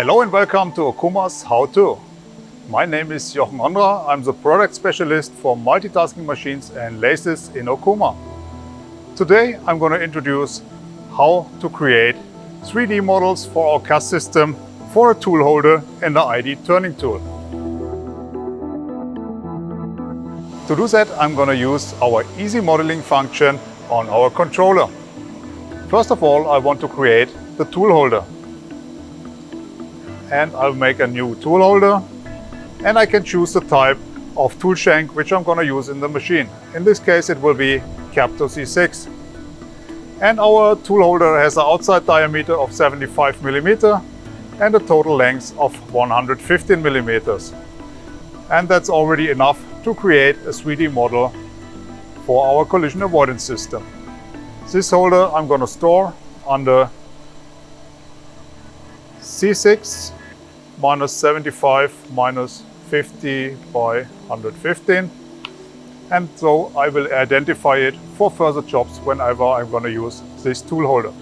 Hello and welcome to Okuma's HOWTO. My name is Jochen Ondra. I'm the product specialist for multitasking machines and lathes in Okuma. Today I'm going to introduce how to create 3D models for our CAS system for a tool holder and the ID turning tool. To do that, I'm going to use our easy modeling function on our controller. First of all, I want to create the tool holder. And I'll make a new tool holder. And I can choose the type of tool shank which I'm going to use in the machine. In this case, it will be HOWTO C6. And our tool holder has an outside diameter of 75 millimeter and a total length of 115 millimeters. And that's already enough to create a 3D model for our collision avoidance system. This holder I'm going to store under C6 minus 75 minus 50 by 115. And so I will identify it for further jobs whenever I'm going to use this tool holder.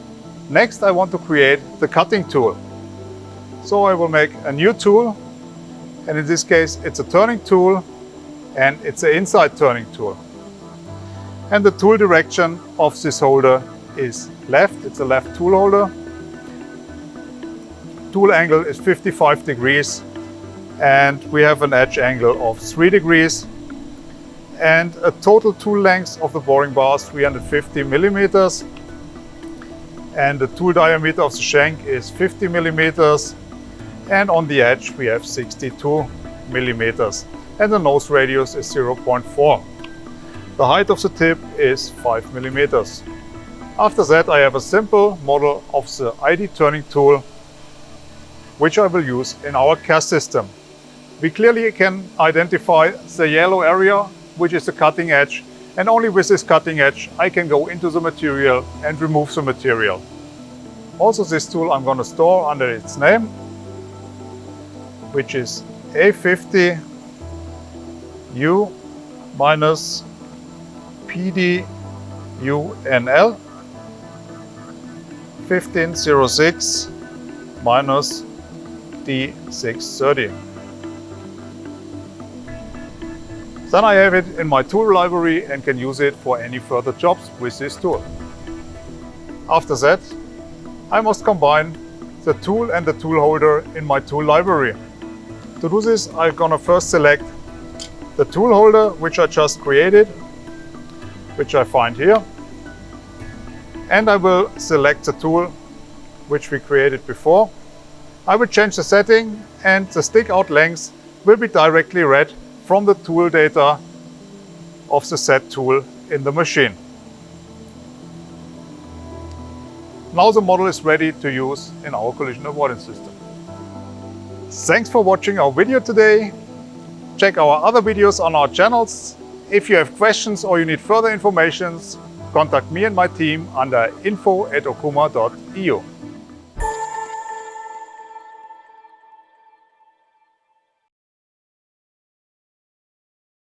Next, I want to create the cutting tool. So I will make a new tool. And in this case, it's a turning tool and it's an inside turning tool. And the tool direction of this holder is left. It's a left tool holder. Tool angle is 55 degrees and we have an edge angle of 3 degrees. And a total tool length of the boring bar is 350 millimeters. And the tool diameter of the shank is 50 millimeters. And on the edge we have 62 millimeters. And the nose radius is 0.4. The height of the tip is 5 millimeters. After that, I have a simple model of the ID turning tool, which I will use in our CAS system. We clearly can identify the yellow area, which is the cutting edge, and only with this cutting edge I can go into the material and remove the material. Also, this tool I'm going to store under its name, which is A50 U minus PDUNL 1506 minus D630. Then I have it in my tool library and can use it for any further jobs with this tool. After that, I must combine the tool and the tool holder in my tool library. To do this, I'm going to first select the tool holder which I just created, which I find here. And I will select the tool which we created before. I will change the setting and the stick out length will be directly read from the tool data of the set tool in the machine. Now the model is ready to use in our collision avoidance system. Thanks for watching our video today. Check our other videos on our channels. If you have questions or you need further information, contact me and my team under info@okuma.eu.